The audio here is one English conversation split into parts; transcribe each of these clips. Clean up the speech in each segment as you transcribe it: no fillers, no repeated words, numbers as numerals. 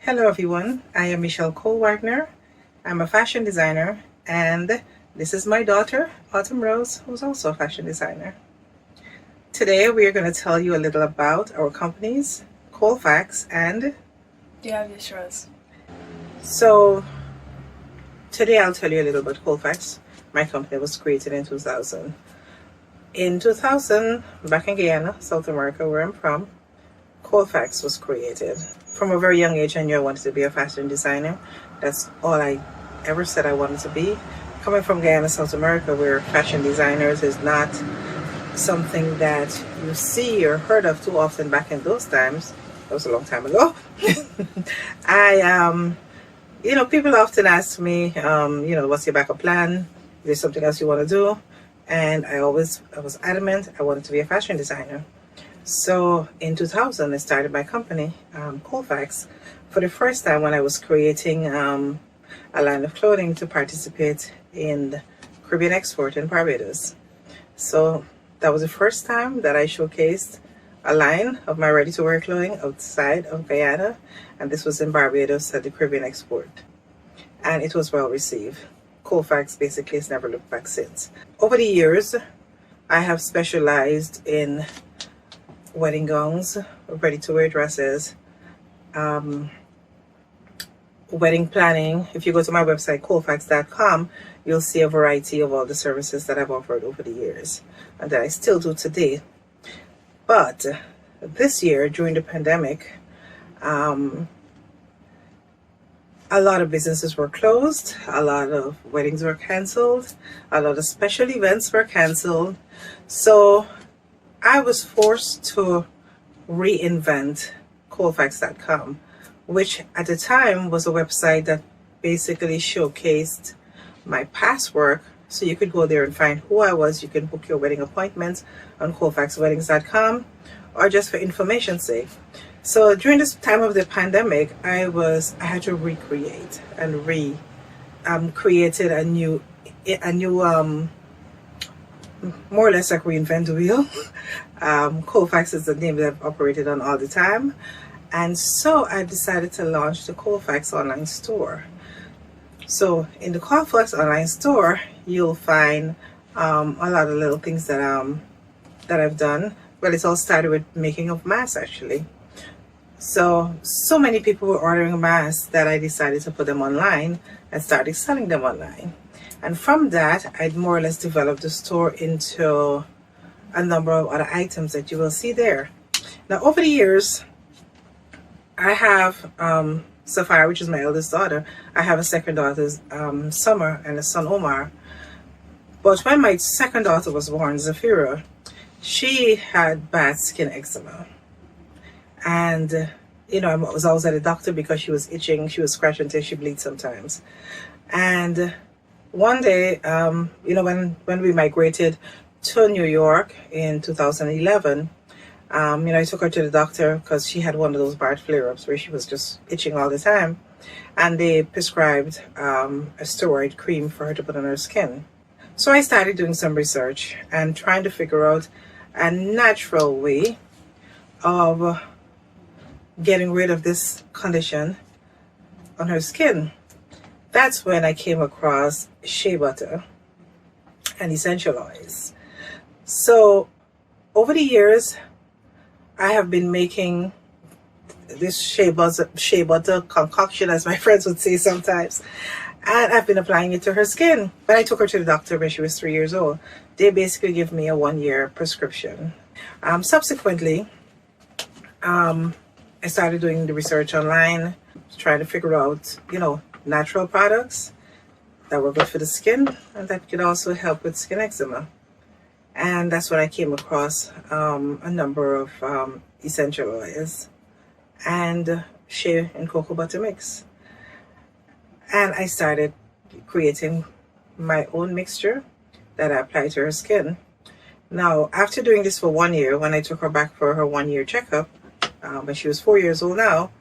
Hello everyone, I am Michelle Cole Wagner. I'm a fashion designer, and this is my daughter, Autumn Rose, who's also a fashion designer. Today we are going to tell you a little about our companies, ColeFacts and WBLS Circle. So today I'll tell you a little about ColeFacts. My company was created in 2000. In 2000, back in Guyana, South America, where I'm from, ColeFacts was created. From a very young age, I knew I wanted to be a fashion designer. That's all I ever said I wanted to be. Coming from Guyana, South America, where fashion designers is not something that you see or heard of too often back in those times. That was a long time ago. People often ask me, what's your backup plan? Is there something else you want to do? And I was adamant I wanted to be a fashion designer. So in 2000, I started my company, ColeFacts, for the first time when I was creating a line of clothing to participate in the Caribbean export in Barbados. So that was the first time that I showcased a line of my ready-to-wear clothing outside of Guyana, and this was in Barbados at the Caribbean export. And it was well received. ColeFacts basically has never looked back since. Over the years, I have specialized in wedding gowns, ready-to-wear dresses, wedding planning. If you go to my website, ColeFacts.com, you'll see a variety of all the services that I've offered over the years and that I still do today. But this year, during the pandemic, a lot of businesses were closed, a lot of weddings were canceled, a lot of special events were canceled. So I was forced to reinvent ColeFacts.com, which at the time was a website that basically showcased my past work. So you could go there and find who I was. You can book your wedding appointments on ColeFactsWeddings.com or just for information's sake. So during this time of the pandemic, I had to recreate and created a new more or less like reinvent the wheel. ColeFacts is the name that I've operated on all the time. And so I decided to launch the ColeFacts online store. So in the ColeFacts online store, you'll find a lot of little things that I've done. Well, it all started with making of masks, actually. So many people were ordering masks that I decided to put them online and started selling them online. And from that, I'd more or less developed the store into a number of other items that you will see there. Now, over the years, I have Sapphire, which is my eldest daughter. I have a second daughter, Summer, and a son, Omar. But when my second daughter was born, Zafira, she had bad skin eczema. And, I was always at the doctor because she was itching, she was scratching until she bleeds sometimes. And one day, when we migrated to New York in 2011, I took her to the doctor because she had one of those bad flare-ups where she was just itching all the time. And they prescribed a steroid cream for her to put on her skin. So I started doing some research and trying to figure out a natural way of getting rid of this condition on her skin. That's when I came across shea butter and essential oils. So over the years, I have been making this shea butter concoction, as my friends would say sometimes, and I've been applying it to her skin. When I took her to the doctor when she was 3 years old, they basically gave me a 1-year prescription. Subsequently, I started doing the research online, trying to figure out, natural products that were good for the skin and that could also help with skin eczema. And that's when I came across a number of essential oils and shea and cocoa butter mix. And I started creating my own mixture that I applied to her skin. Now, after doing this for 1 year, when I took her back for her 1-year checkup, when she was 4 years old now,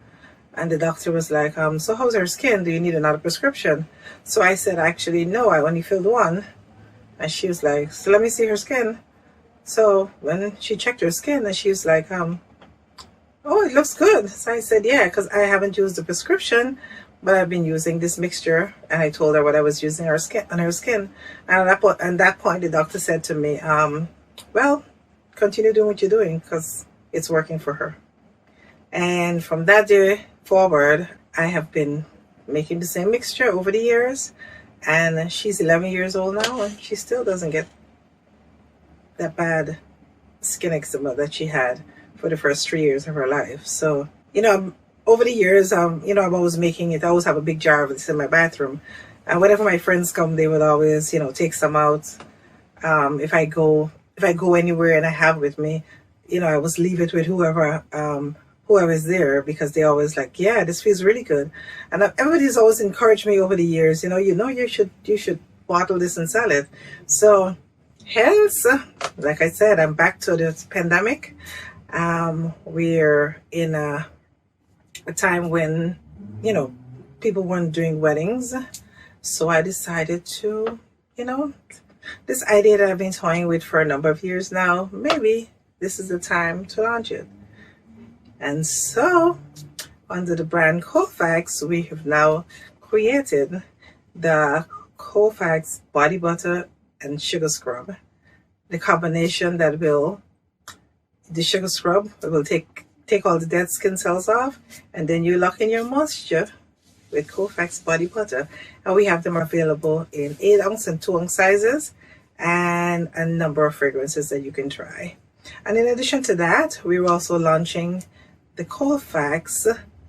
and the doctor was like, so how's her skin? Do you need another prescription? So I said, actually, no, I only filled one. And she was like, so let me see her skin. So when she checked her skin, and she was like, oh, it looks good. So I said, yeah, because I haven't used the prescription, but I've been using this mixture. And I told her what I was using on her skin. And at that point, the doctor said to me, well, continue doing what you're doing because it's working for her. And from that day forward, I have been making the same mixture over the years. And she's 11 years old now, and she still doesn't get that bad skin eczema that she had for the first 3 years of her life. So, over the years, I've always making it. I always have a big jar of this in my bathroom. And whenever my friends come, they would always, take some out. If I go anywhere and I have with me, I always leave it with whoever's there because they always like, yeah, this feels really good. And everybody's always encouraged me over the years, you should bottle this and sell it. So hence, like I said, I'm back to this pandemic. We're in a time when, people weren't doing weddings. So I decided to, this idea that I've been toying with for a number of years now, maybe this is the time to launch it. And so, under the brand ColeFacts, we have now created the ColeFacts Body Butter and Sugar Scrub. The combination that the sugar scrub will take all the dead skin cells off, and then you lock in your moisture with ColeFacts Body Butter. And we have them available in 8-ounce and 2-ounce sizes, and a number of fragrances that you can try. And in addition to that, we're also launching the ColeFacts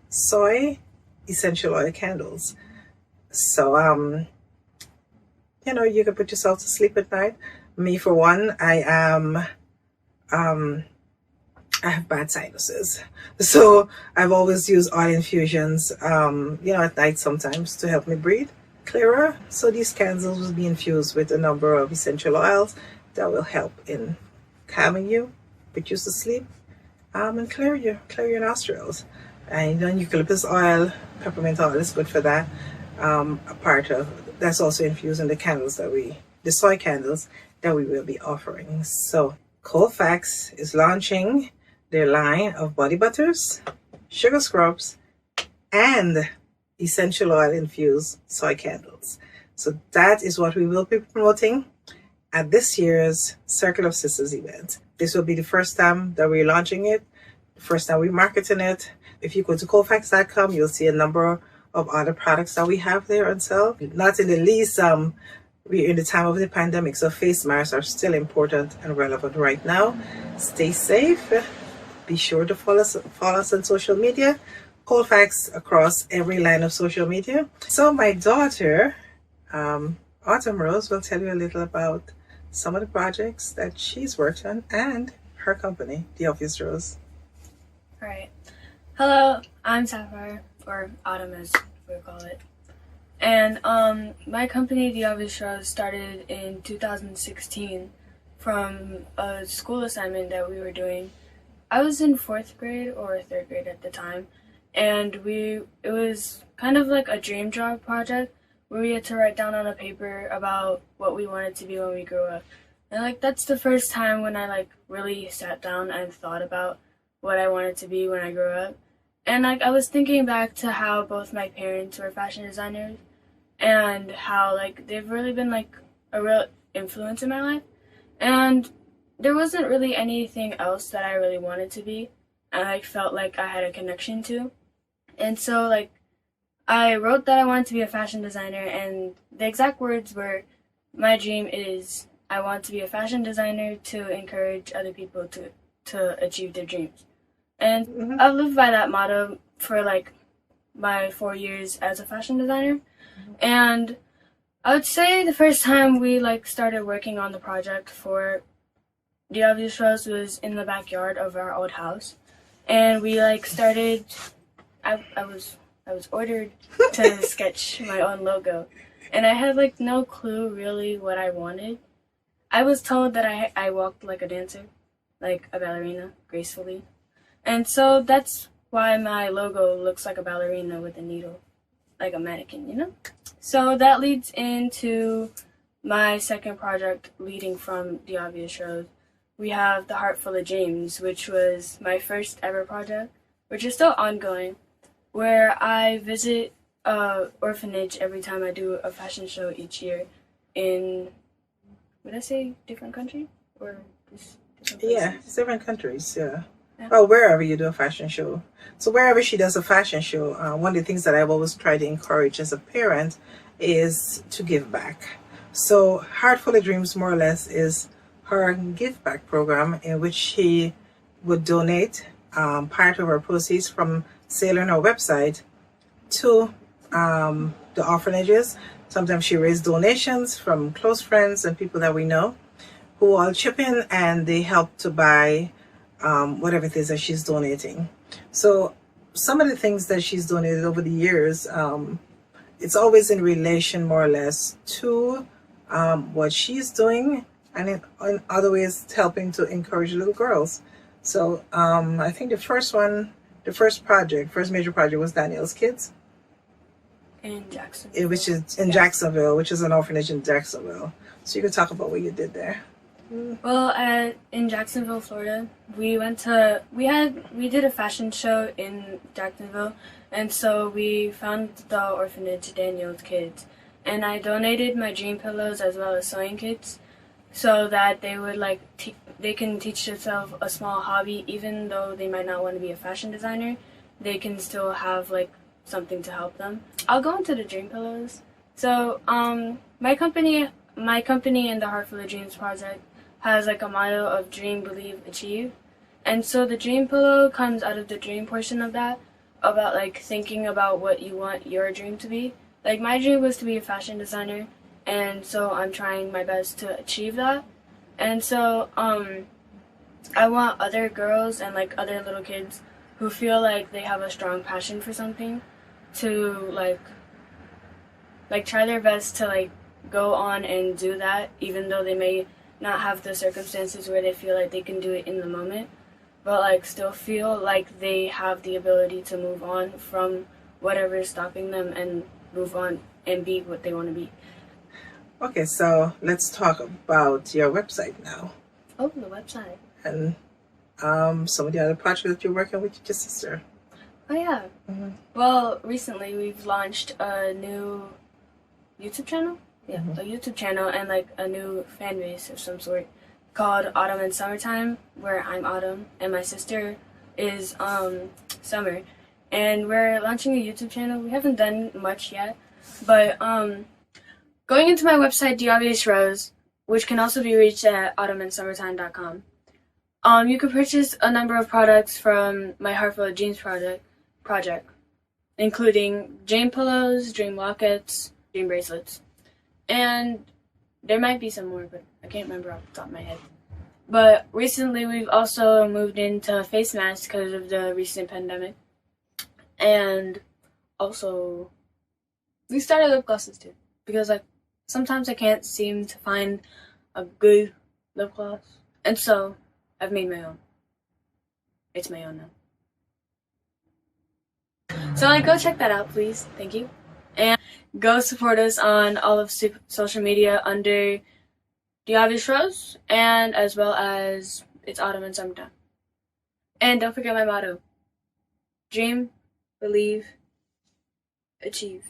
Soy Essential Oil Candles. So, you can put yourself to sleep at night. Me, for one, I have bad sinuses. So I've always used oil infusions, at night sometimes to help me breathe clearer. So these candles will be infused with a number of essential oils that will help in calming you, put you to sleep, and clear your nostrils. And eucalyptus oil, peppermint oil is good for that. That's also infused in the soy candles that we will be offering. So ColeFacts is launching their line of body butters, sugar scrubs, and essential oil infused soy candles. So that is what we will be promoting at this year's Circle of Sisters event. This will be the first time that we're launching it, the first time we're marketing it. If you go to ColeFacts.com, you'll see a number of other products that we have there on sale. Not in the least, we're in the time of the pandemic, so face masks are still important and relevant right now. Stay safe. Be sure to follow us on social media. ColeFacts across every line of social media. So my daughter, Autumn Rose, will tell you a little about some of the projects that she's worked on and her company, The Obvious Rose. All right. Hello, I'm Sapphire, or Autumn as we call it. And my company, The Obvious Rose, started in 2016 from a school assignment that we were doing. I was in 4th grade or 3rd grade at the time, and it was kind of like a dream job project where we had to write down on a paper about what we wanted to be when we grew up. And that's the first time when I really sat down and thought about what I wanted to be when I grew up. And I was thinking back to how both my parents were fashion designers and how they've really been a real influence in my life. And there wasn't really anything else that I really wanted to be and I felt like I had a connection to. And so I wrote that I wanted to be a fashion designer, and the exact words were, my dream is I want to be a fashion designer to encourage other people to achieve their dreams. And I've lived by that motto for my 4 years as a fashion designer. And I would say the first time we started working on the project for The Obvious Rose was in the backyard of our old house. And we started, I was ordered to sketch my own logo. And I had no clue really what I wanted. I was told that I walked like a dancer, like a ballerina, gracefully. And so that's why my logo looks like a ballerina with a needle, like a mannequin, So that leads into my second project leading from The Obvious Rose. We have The Heart Full of Dreams, which was my first ever project. which is still ongoing, where I visit a orphanage every time I do a fashion show each year in, would I say different country? Or just different places? Yeah, it's different countries, yeah. Yeah. Well, wherever you do a fashion show. So wherever she does a fashion show, one of the things that I've always tried to encourage as a parent is to give back. So Heart Full of Dreams, more or less, is her give back program in which she would donate part of her proceeds from sale on her website to the orphanages. Sometimes she raised donations from close friends and people that we know who all chip in, and they help to buy whatever it is that she's donating. So some of the things that she's donated over the years, it's always in relation more or less to what she's doing, and in other ways helping to encourage little girls. So I think the first major project was Danielle's Kids, In Jacksonville. which is in Jacksonville, which is an orphanage in Jacksonville. So you can talk about what you did there. Well, in Jacksonville, Florida, we did a fashion show in Jacksonville, and so we found the orphanage Daniel's Kids, and I donated my dream pillows as well as sewing kits, so that they would they can teach themselves a small hobby, even though they might not want to be a fashion designer. They can still have something to help them. I'll go into the dream pillows. So my company and the Heart Full of Dreams project has a motto of dream, believe, achieve. And so the dream pillow comes out of the dream portion of that, about thinking about what you want your dream to be. My dream was to be a fashion designer, and so I'm trying my best to achieve that. And so I want other girls and other little kids who feel like they have a strong passion for something to try their best to go on and do that, even though they may not have the circumstances where they feel like they can do it in the moment, but still feel like they have the ability to move on from whatever is stopping them and move on and be what they want to be. Okay, so let's talk about your website now. Oh, the website. And some of the other projects that you're working with your sister. Oh, yeah. Mm-hmm. Well, recently we've launched a new YouTube channel. Yeah, Mm-hmm. a YouTube channel and a new fan base of some sort called Autumn and Summertime, where I'm Autumn and my sister is Summer. And we're launching a YouTube channel. We haven't done much yet, but going into my website, The Obvious Rose, which can also be reached at autumnandsummertime.com. You can purchase a number of products from my Heart Full of Dreams project, including dream pillows, dream lockets, dream bracelets. And there might be some more, but I can't remember off the top of my head. But recently we've also moved into face masks because of the recent pandemic. And also we started lip glosses too, because sometimes I can't seem to find a good lip gloss. And so I've made my own. It's my own now. So go check that out, please. Thank you. And go support us on all of social media under The Obvious Rose, and as well as It's Autumn and Summertime. And don't forget my motto: dream, believe, achieve.